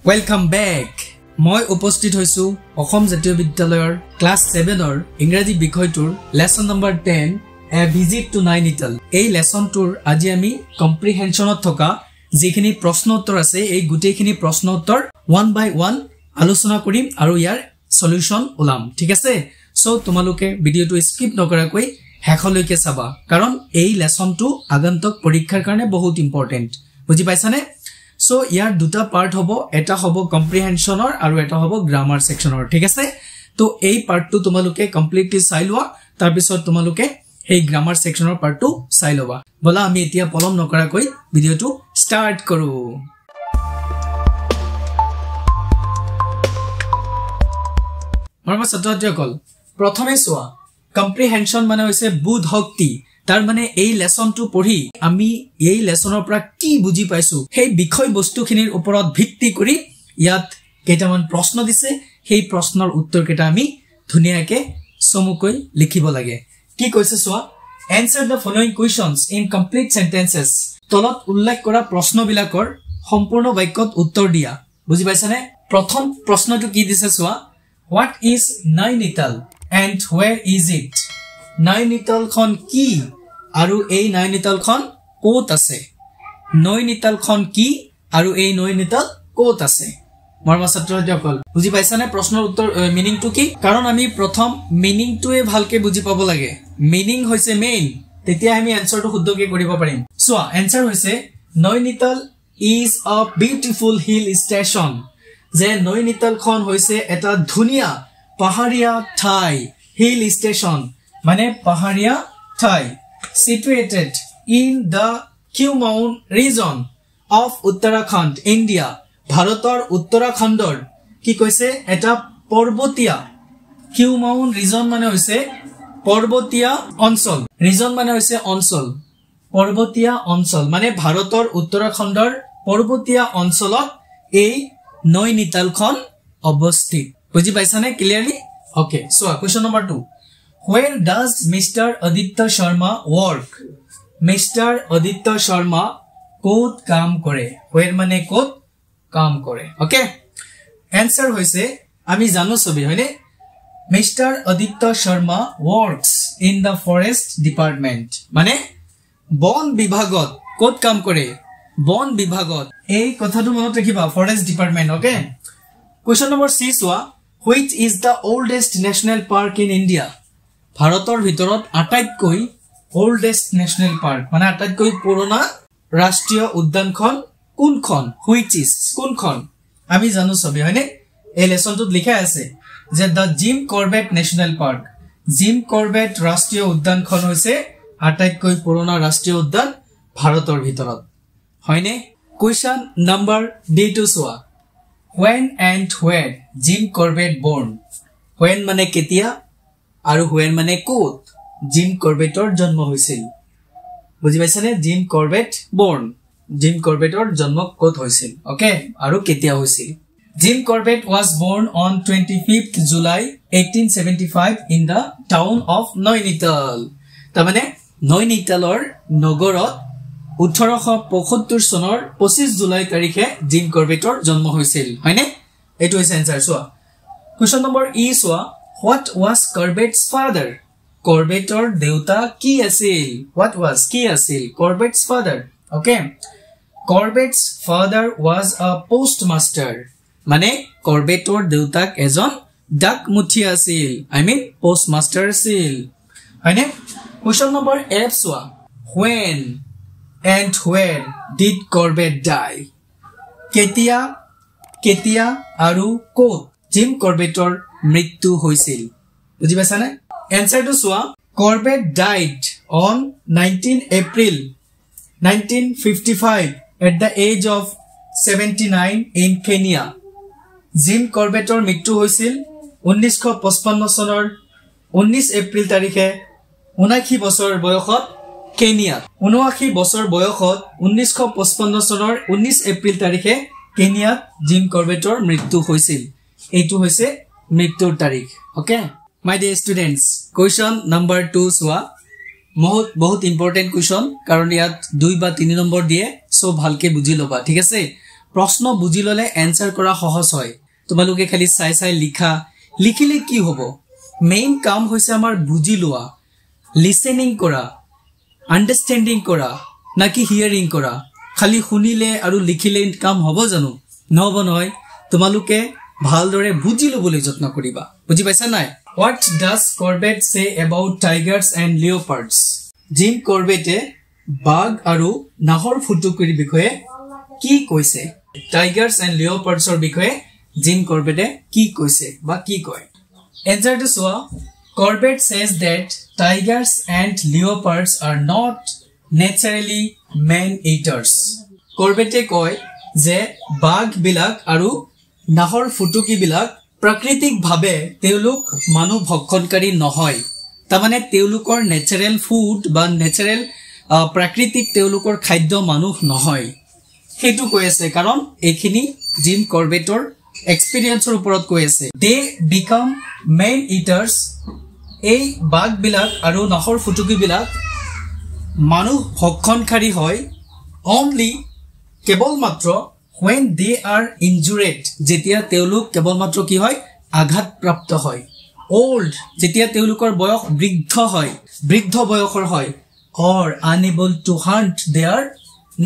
Welcome back. মই উপস্থিত হৈছো অসম জাতীয় বিদ্যালয়ৰ ক্লাস 7 ৰ ইংৰাজী বিষয়টোৰ lesson number 10 A Visit to Nainital. এই লেসনটোৰ আজি আমি কম্প্ৰিহেনশনত থকা যিখিনি প্ৰশ্ন উত্তৰ আছে এই গুটেইখিনি প্ৰশ্ন উত্তৰ 1 by 1 আলোচনা কৰিম আৰু ইয়াৰ সলিউশন ওলাম ঠিক আছে সো তোমালোকে ভিডিওটো স্কিপ নকৰাকৈ হেখলৈকে চাবা কাৰণ এই লেসনটো আগন্তুক পৰীক্ষাৰ কাৰণে বহুত ইম্পৰ্টেন্ট বুজি পাইছানে So, ইয়াৰ দুটা পাৰ্ট হ'ব এটা হ'ব কম্প্ৰিহেনশনৰ আৰু এটা হ'ব গ্ৰামাৰ সেকশনৰ ঠিক আছে তো এই পাৰ্টটো তোমালোকে কমপ্লিটলি চাই লোৱা তাৰ পিছত তোমালোকে এই গ্ৰামাৰ সেকশনৰ পাৰ্টটো চাই লবা বলা আমি এতিয়া পলম নকৰাকৈ ভিডিওটো স্টাৰ্ট কৰো মৰমৰ ছাত্ৰছাত্ৰীসকল প্ৰথমে চোৱা কম্প্ৰিহেনশন মানে হৈছে বুধ শক্তি তাৰ মানে এই লেসনটো পঢ়ি আমি এই লেসনৰ পৰা কি বুজি পাইছো সেই বিষয় বস্তুখিনিৰ ওপৰত ভিত্তি কৰি ইয়াত কেইটামান প্ৰশ্ন দিছে সেই প্ৰশ্নৰ উত্তৰ কেইটা আমি ধুনিয়াকে সমুকৈ লিখিব লাগে কি কৈছে চোৱা answer the following questions in complete sentences তলত উল্লেখ কৰা প্ৰশ্নবিলাকৰ সম্পূৰ্ণ বাক্যত উত্তৰ দিয়া বুজি পাইছানে প্ৰথম প্ৰশ্নটো কি দিছে চোৱা what is Nainital and where is it Nainital খন কি আৰু এই Nainital খন ক'ত আছে Nainital খন কি আৰু এই Nainital ক'ত আছে মৰমৰ ছাত্ৰছাত্ৰীসকল বুজি পাইছানে প্ৰশ্নৰ উত্তৰ মিনিংটো কি কাৰণ আমি প্ৰথম মিনিংটোৱে ভালকে বুজি পাব লাগে মিনিং হৈছে মেইন তেতিয়া আমি আনসাৰটো শুদ্ধকৈ কৰিব পাৰিম চোৱা আনসাৰ হৈছে Nainital is a beautiful hill station যে Nainital খন হৈছে এটা ধুনিয়া পাহাৰীয়া ঠাই hill station মানে পাহাৰীয়া ঠাই situated in the Kumaon region of Uttarakhand India ভাৰতৰ উত্তৰাখণ্ডৰ কি কৈছে এটা পৰ্বতীয়া Kumaon region মানে হৈছে পৰ্বতীয়া অঞ্চল region মানে হৈছে অঞ্চল পৰ্বতীয়া অঞ্চল মানে ভাৰতৰ উত্তৰাখণ্ডৰ পৰ্বতীয়া অঞ্চলত এই Nainital খন অৱস্থিত বুজি পাইছানে clearly okay so question number 2 Where does Mr. Aditya Sharma work? Mr. Aditya Sharma ক'ত কাম কৰে where মানে ক'ত কাম কৰে okay answer হৈছে আমি জানো সবে হয়নে Mr. Aditya Sharma works in the forest department মানে বন বিভাগত ক'ত কাম কৰে বন বিভাগত এই কথাটো মনত ৰাখিবা forest department okay question number 6 হোৱা which is the oldest national park in India ভাৰতৰ ভিতৰত আটাইতকৈ oldest national park মানে আটাইতকৈ পুৰণা ৰাষ্ট্ৰীয় উদ্যানখন কোনখন which is কোনখন আমি জানো সবে হয়নে এই লেসনটোত লিখা আছে যে the Jim Corbett National Park Jim Corbett ৰাষ্ট্ৰীয় উদ্যানখন হৈছে আটাইতকৈ পুৰণা ৰাষ্ট্ৰীয় উদ্যান ভাৰতৰ ভিতৰত হয়নে question number D2 চোৱা when and where Jim Corbett born when মানে কেতিয়া আৰু when মানে ক'ত Jim Corbettৰ জন্ম হৈছিল বুজি পাইছানে Jim Corbett born Jim Corbettৰ জন্ম ক'ত হৈছিল ওকে আৰু কেতিয়া হৈছিল Jim Corbett was born on 25th July 1875 in the town of Nainital তাৰমানে Nainitalৰ নগৰত 1875 চনৰ 25 জুলাই তাৰিখে Jim Corbettৰ জন্ম হৈছিল হয়নে এটো হৈছে আনসাৰ চোৱা question number E চোৱা What was Corbett's father? Corbettৰ দেউতা কি আছিল? What was কি আছিল? Corbett's father. Okay. Corbett's father was a postmaster. মানে Corbettৰ দেউতাক এজন ডাকমুঠি আছিল. I mean postmaster আছিল. হয়নে? Question number F চোৱা. When and where did Corbett die? কেতিয়া আৰু ক'ত Jim Corbettৰ মৃত্যু হৈছিল বুজি পাইছানে এনসাৰটো চোৱা Corbett died on 19 April 1955 at the age of 79 in Kenya Jim Corbettৰ মৃত্যু হৈছিল 1955 চনৰ 19 এপ্ৰিল তাৰিখে 79 বছৰ বয়সত কেনিয়াত 79 বছৰ বয়সত 1955 চনৰ 19 এপ্ৰিল তাৰিখে কেনিয়াত Jim Corbettৰ মৃত্যু হৈছিল এইটো হৈছে মৃত্যুৰ তাৰিখ ওকে মাই ডিয়াৰ ষ্টুডেন্টস কোৱেশ্চন নম্বৰ 2 সোৱা বহুত ইম্পৰ্টেন্ট কোৱেশ্চন কাৰণ ইয়াত 2 বা 3 নম্বৰ দিয়ে সো ভালকে বুজি লবা ঠিক আছে প্ৰশ্ন বুজি ললে এনসাৰ কৰা সহজ হয় তোমালোকে খালি চাই চাই লিখা লিখিলে কি হ'ব মেইন কাম হৈছে আমাৰ বুজি লোৱা লিসেনিং কৰা আন্ডাৰষ্টেণ্ডিং কৰা নাকি হিয়াৰিং কৰা খালি শুনিলে আৰু লিখিলে কাম হ'ব জানো নহব নহয় তোমালোকে ভালদৰে বুজি লবলৈ যত্ন কৰিবা বুজি পাইছা নাই What does Corbett say about tigers and leopards? Jim Corbett বাঘ আৰু নাহৰ ফুটুকিৰ বিষয়ে কি কৈছে tigers and leopards ৰ বিষয়ে Jim Corbett কি কৈছে বা কি কয় Answer to so Corbett says that tigers and leopards are not naturally man eaters. Corbett কয় যে বাঘ বিলাক আৰু নাহৰ ফুটুকি বিলাক প্ৰাকৃতিক ভাৱে তেওঁলোক মানুহ ভক্ষণকাৰী নহয় তাৰমানে তেওঁলোকৰ নেচাৰেল ফুড বা নেচাৰেল প্ৰাকৃতিক তেওঁলোকৰ খাদ্য মানুহ নহয় হেতু কৈ আছে কাৰণ এখিনি জিম কৰবেটৰ এক্সপেৰিয়েন্সৰ ওপৰত কৈ আছে দে বিকাম মেন ইটাৰ্স এই বাঘ বিলাক আৰু নাহৰ ফুটুকি বিলাক মানুহ ভক্ষণকাৰী হয় only কেৱল মাত্ৰ when they are injured যেতিয়া তেওঁলোক কেৱল মাত্ৰ কি হয় আঘাতপ্ৰাপ্ত হয় old যেতিয়া তেওঁলোকৰ বয়স বৃদ্ধ বয়সৰ হয় or unable to hunt their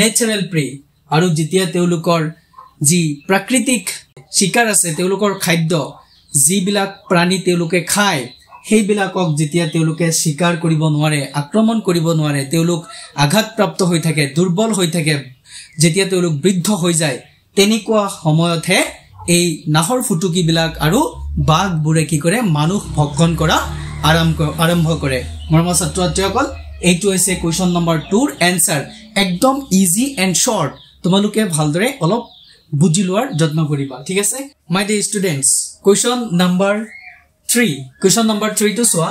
natural prey আৰু যেতিয়া তেওঁলোকৰ যি প্ৰাকৃতিক শিকাৰ আছে তেওঁলোকৰ খাদ্য যিবিলাক প্ৰাণী তেওঁলোকে খায় সেইবিলাকক যেতিয়া তেওঁলোকে শিকাৰ কৰিব নোৱাৰে আক্ৰমণ কৰিব নোৱাৰে তেওঁলোক আঘাতপ্ৰাপ্ত হৈ থাকে দুৰ্বল হৈ থাকে যেতিয়া তেওঁলোক বৃদ্ধ হৈ যায় তেনিকুৱা সময়তহে এই নাহৰ ফুটুকি বিলাক আৰু বাঘবোৰে কি কৰে মানুহ ভক্ষণ কৰা আৰম্ভ কৰে মৰমৰ ছাত্ৰছাত্ৰীসকল এইটো হৈছে কোৱেশ্চন নম্বৰ 2 ৰ এনসাৰ একদম ইজি এণ্ড শৰ্ট তোমালোকে ভালদৰে অলপ বুজি লোৱাৰ যত্ন কৰিবা ঠিক আছে মাই dear students question number 3 to soa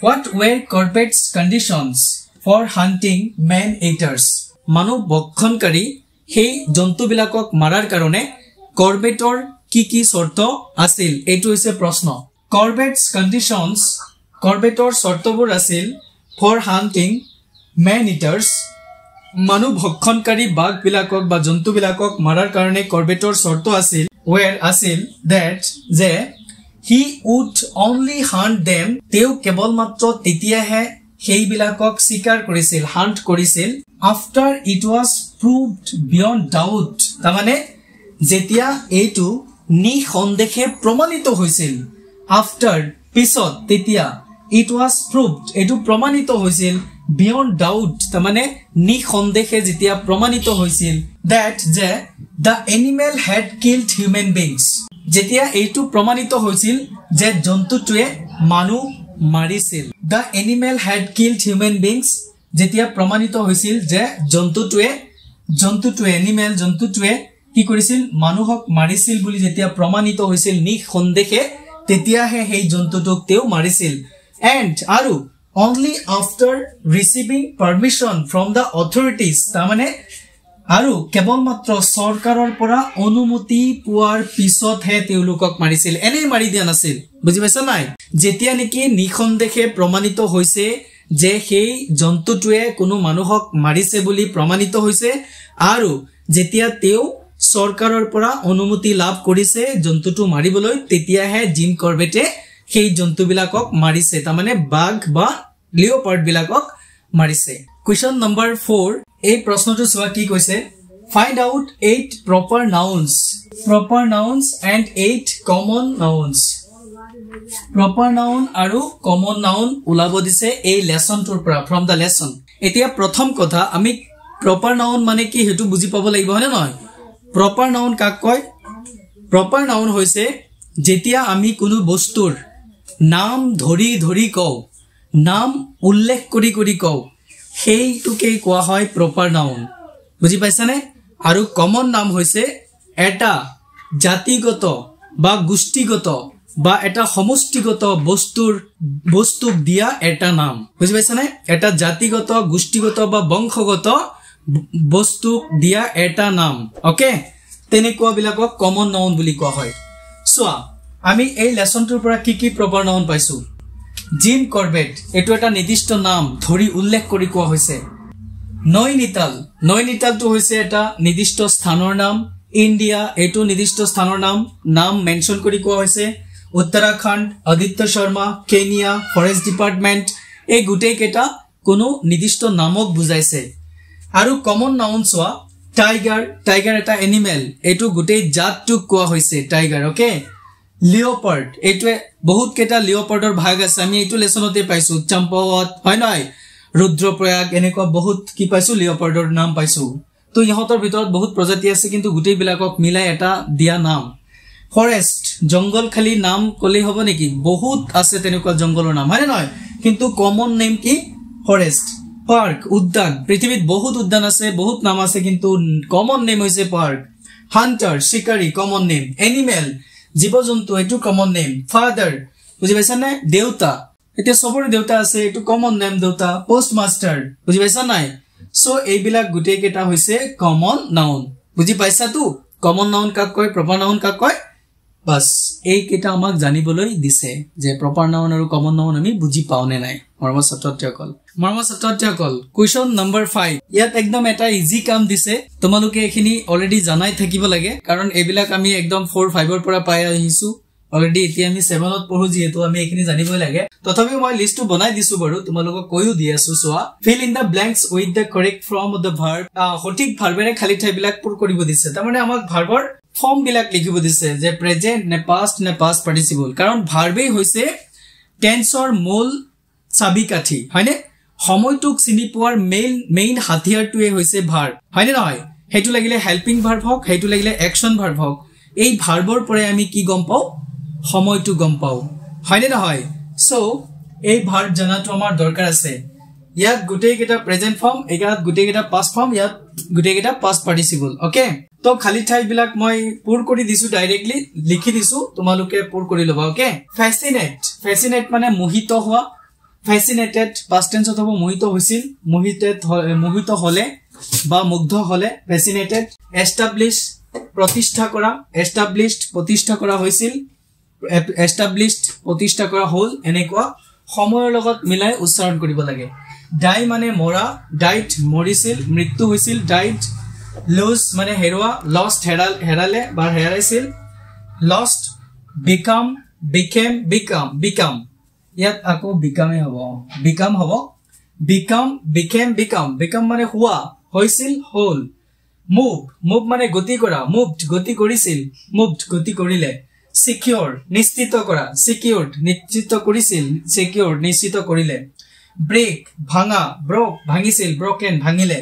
what were Corbett's conditions for hunting man eaters মানুহ ভক্ষণকাৰী সেই জন্তুবিলাকক মাৰাৰ কাৰণে কৰ্বেটৰ কি শৰ্ত আছিল এইটো হৈছে প্ৰশ্ন Corbett's conditions কৰ্বেটৰ শৰ্তবোৰ আছিল for hunting man eaters মানুহ ভক্ষণকাৰী বাঘবিলাকক বা জন্তুবিলাকক মাৰাৰ কাৰণে কৰ্বেটৰ শৰ্ত আছিল where আছিল that যে he would only hunt them তেও কেৱল মাত্ৰ তেতিয়াহে সেইবিলাকক শিকাৰ কৰিছিল হান্ট কৰিছিল after it was proved beyond doubt তাৰমানে যেতিয়া এইটো নিসন্দেহে প্ৰমাণিত হৈছিল after পিছত তেতিয়া it was proved এইটো প্ৰমাণিত হৈছিল beyond doubt তাৰমানে নিসন্দেহে যেতিয়া প্ৰমাণিত হৈছিল that যে the animal had killed human beings যেতিয়া এইটো প্ৰমাণিত হৈছিল যে জন্তুটোৱে মানুহ মাৰিছিল the animal had killed human beings যেতিয়া প্ৰমাণিত হৈছিল যে জন্তুটোৱে এনিমেল জন্তুটোৱে কি কৰিছিল মানুহক মাৰিছিল বুলি যেতিয়া প্ৰমাণিত হৈছিল নিসন্দেহে তেতিয়াহে সেই জন্তুটোক তেও মাৰিছিল and আৰু only after receiving permission from the authorities তাৰমানে আৰু কেৱল মাত্ৰ চৰকাৰৰ পৰা অনুমতি পোৱাৰ পিছতহে তেওঁলোকক মাৰিছিল এনে মাৰি দিয়া নাছিল বুজি পাইছা নাই যেতিয়া নেকি নিসন্দেহে প্ৰমাণিত হৈছে যে সেই জন্তুটোৱে কোনো মানুহক মাৰিছে বুলি প্ৰমাণিত হৈছে আৰু যেতিয়া তেও চৰকাৰৰ পৰা অনুমতি লাভ কৰিছে জন্তুটো মাৰিবলৈ তেতিয়াহে জিম কৰবেটে সেই জন্তুবিলাকক মাৰিছে তাৰমানে বাঘ বা লিওপাৰ্ড বিলাকক মাৰিছে কোৱেশ্চন নম্বৰ 4 এই প্ৰশ্নটো চোৱা কি কৈছে find out 8 proper nouns and 8 common nouns proper noun আৰু common noun উলাব দিছে এই লেসনটোৰ পৰা from the lesson এতিয়া প্ৰথম কথা আমি proper noun মানে কি হেতু বুজি পাব লাগিব হয়নে নহয় proper noun কাক কয় proper noun হৈছে যেতিয়া আমি কোনো বস্তুৰ নাম ধৰি কও নাম উল্লেখ কৰি কও সেইটোকে কোৱা হয় proper noun বুজি পাইছানে আৰু কমন নাম হৈছে এটা জাতিগত বা গোষ্ঠীগত বা এটা সমষ্টিগত বস্তুক দিয়া এটা নাম বুজি পাইছানে এটা জাতিগত গোষ্ঠীগত বা বংশগত বস্তুক দিয়া এটা নাম ওকে তেনেকুৱা বিলাকক কমন নাউন বুলি কোৱা হয় সোয়া আমি এই লেসনটোৰ পৰা কি প্ৰপাৰ নাউন পাইছো জিম কৰবেট এটো এটা নিৰ্দিষ্ট নাম ধৰি উল্লেখ কৰি কোৱা হৈছে নৈনিতালটো হৈছে এটা নিৰ্দিষ্ট স্থানৰ নাম ইন্ডিয়া এটো নিৰ্দিষ্ট স্থানৰ নাম মেনশন কৰি কোৱা হৈছে Uttarakhand Aditya Sharma Kenya forest department এই গুটেই কেটা কোনো নিৰ্দিষ্ট নামক বুজাইছে আৰু কমন নাউন সোৱা টাইগাৰ এটা এনিমেল এটো গুটেই জাতটোক কোৱা হৈছে টাইগাৰ ওকে লিওপাৰ্ড এটোৱে বহুত কেটা লিওপাৰ্ডৰ ভাগ আছে আমি এটো লেসনতে পাইছো চম্পাৱত হয় নাই ৰুদ্ৰপ্ৰয়াগ এনেকুৱা বহুত কি পাইছো লিওপাৰ্ডৰ নাম পাইছো তো ইহঁতৰ ভিতৰত বহুত প্ৰজাতি আছে কিন্তু গুটেই বিলাকক মিলাই এটা দিয়া নাম ফৰেষ্ট জংগল খালি নাম কলি হ'ব নেকি বহুত আছে তেনেকুৱা জংগলৰ নাম হয় নহয় কিন্তু কমন নেম কি ফৰেষ্ট পাৰ্ক উদ্যান পৃথিৱীত বহুত উদ্যান আছে বহুত নাম আছে কিন্তু কমন নেম হৈছে পাৰ্ক হান্টাৰ শিকাৰী কমন নেম এনিমেল জীৱ-জন্তু এটো কমন নেম ফাদাৰ বুজি পাইছা নে দেউতা এতিয়া সবৰে দেউতা আছে এটো কমন নেম দেউতা পোষ্ট মাষ্টাৰ বুজি পাইছা নাই সো এইবিলাক গুটেই কেটা হৈছে কমন নাউন বুজি পাইছা তো কমন নাউন কাক কয় প্ৰপাৰ নাউন কাক কয় বাস এই কেটা আমাক জানিবলৈ দিছে যে প্ৰপাৰ নাউন আৰু কমন নাউন আমি বুজি পাও নে নাই মৰমৰ ছাত্ৰসকল কোৱেশ্চন নম্বৰ 5 ইয়াত একদম এটা ইজি কাম দিছে তোমালোকে এখিনি অলৰেডি জানাই থাকিব লাগে কাৰণ এইবিলাক আমি একদম 4 5 ৰ পৰা পাই আহিছো অলৰেডি এতিয়া আমি 7 ত পঢ়ো যেহেতু আমি এখিনি জানিবই লাগে তথাপিও মই লিষ্টটো বনাই দিছো বাৰু তোমালোকক কৈও দি আছো সোৱা fill in the blanks with the correct form of the verb সঠিক ভাৰ্বেৰে খালি ঠাইবিলাক পূৰ কৰিব দিছে তাৰমানে আমাক ভাৰ্বৰ ফৰ্ম বিলাক লিখিব দিছে যে প্ৰেজেন্ট নে পাষ্ট পাৰ্টিসিপল কাৰণ ভাৰ্বেই হৈছে টেন্সৰ মূল চাবিকাঠি হয়নে সময়টোক চিনি পোৱাৰ মেইন হাতিয়াৰটোৱে হৈছে ভাৰ্ব হয়নে নহয় হেতু লাগিলে হেল্পিং ভাৰ্ব হওক হেতু লাগিলে একশন ভাৰ্ব হওক এই ভাৰ্বৰ পৰে আমি কি গম পাও সময়টো গম পাও হয়নে নহয় সো এই ভাৰ্ব জানাটো আমাৰ দৰকাৰ আছে ইয়াত গুটেই কেটা প্ৰেজেন্ট ফৰ্ম এগাত গুটেই কেটা পাষ্ট ফৰ্ম ইয়াত গুটেই কেটা পাষ্ট পাৰ্টিসিপল ওকে তো খালি ঠাই বিলাক মই পূৰ কৰি দিছো ডাইৰেক্টলি লিখি দিছো তোমালোকে পূৰ কৰি লবা ওকে ফ্যাসিনেট মানে মোহিত হোৱা ফ্যাসিনেটেড পাষ্ট টেন্সত হ'ব মোহিত হৈছিল মোহিত হলে বা মুগ্ধ হলে ফ্যাসিনেটেড এস্টাবলিশ প্ৰতিষ্ঠা কৰা এস্টাবলিশড প্ৰতিষ্ঠা কৰা হৈছিল এস্টাবলিশড প্ৰতিষ্ঠা কৰা হল এনেকুৱা সময়ৰ লগত মিলাই উচ্চাৰণ কৰিব লাগে ডাই মানে মৰা ডাইট মৰিছিল মৃত্যু হৈছিল ডাইট লস মানে হেৰুৱা লষ্ট হেৰালে বা হেৰাইছিল লষ্ট became ইয়াত আকৌ became হ'ব became মানে হোৱা হৈছিল হল move মানে গতি কৰা moved গতি কৰিছিল moved গতি কৰিলে secure নিশ্চিত কৰা secured নিশ্চিত কৰিছিল secured নিশ্চিত কৰিলে break ভাঙা broke ভাঙিছিল broken ভাঙিলে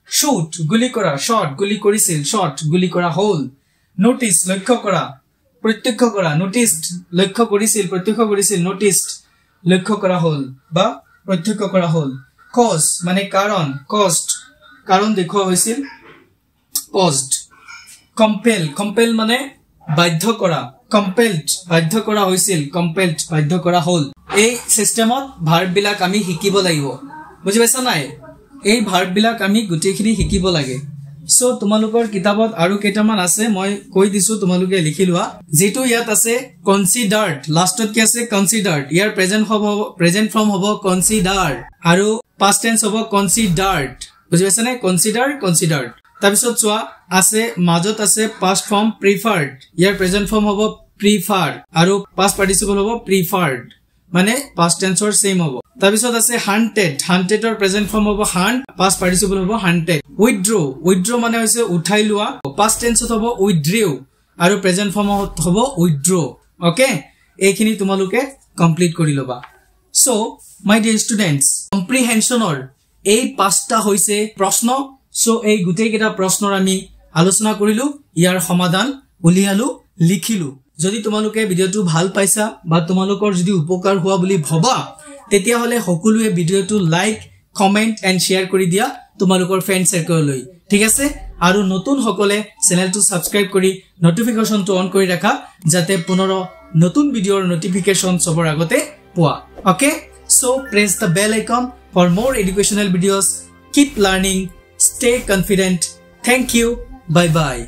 shoot গুলি কৰা shot গুলি কৰিছিল shot গুলি কৰা হল notice লক্ষ্য কৰা প্ৰত্যক্ষ কৰা noticed লক্ষ্য কৰিছিল প্ৰত্যক্ষ কৰিছিল noticed লক্ষ্য কৰা হল বা প্ৰত্যক্ষ কৰা হল cause মানে কাৰণ caused কাৰণ দেখুৱা হৈছিল caused compel মানে বাধ্য কৰা compelled বাধ্য কৰা হৈছিল compelled বাধ্য কৰা হল এই সিস্টেমত ভাৰ্ব বিলাক আমি শিকিব লাগিব বুজি পাইছা নাই এই ভাৰ্ব বিলাক আমি গুটেইখিনি শিকিব লাগে সো তোমালোকৰ কিতাপত আৰু কেইটামান আছে মই কৈ দিছো তোমালোকে লিখি লোৱা যেটো ইয়াত আছে কনসিডাৰ্ড লাষ্টত কি আছে কনসিডাৰ্ড ইয়াৰ প্ৰেজেন্ট ফৰ্ম হ'ব কনসিডাৰ আৰু পাষ্ট টেন্স হ'ব কনসিডাৰ্ড বুজি পাইছা নে কনসিডাৰ্ড তাৰপিছত চোৱা আছে মাজত আছে পাষ্ট ফৰ্ম প্ৰিফাৰ্ড ইয়াৰ প্ৰেজেন্ট ফৰ্ম হ'ব প্ৰিফাৰ আৰু পাষ্ট পাৰ্টিসিপল হ'ব প্ৰিফাৰ্ড মানে পাষ্ট টেন্সৰ সেম হ'ব তাৰপিছত আছে হান্টেডৰ প্ৰেজেন্ট ফৰ্ম হ'ব হান্ট পাষ্ট পাৰ্টিসিপল হ'ব হান্টেড উইথড্ৰ মানে হৈছে উঠাই লোৱা পাষ্ট টেন্সত হ'ব উইথড্ৰিউ আৰু প্ৰেজেন্ট ফৰ্ম হ'ব উইথড্ৰ ওকে এইখিনি তোমালোকে কমপ্লিট কৰি লবা সো মাই ডিয়াৰ ষ্টুডেন্টস কম্প্ৰিহেনশনৰ এই পাঁচটা হৈছে প্ৰশ্ন সো এই গুটেই কেটা প্ৰশ্নৰ আমি আলোচনা কৰিলো ইয়াৰ সমাধান উলিয়ালো লিখিলো যদি তোমালোকে ভিডিওটো ভাল পাইছা বা তোমালোকৰ যদি উপকাৰ হোৱা বুলি ভবা তেতিয়া হলে সকলোৱে ভিডিওটো লাইক কমেন্ট এন্ড শেয়াৰ কৰি দিয়া তোমালোকৰ ফ্ৰেন্ড সাৰ্কেললৈ ঠিক আছে আৰু নতুন সকলে চেনেলটো সাবস্ক্ৰাইব কৰি নোটিফিকেশনটো অন কৰি ৰাখা যাতে পুনৰ নতুন ভিডিওৰ নোটিফিকেশন সবৰ আগতে পোৱা okay so press the bell icon for more educational videos keep learning stay confident thank you bye bye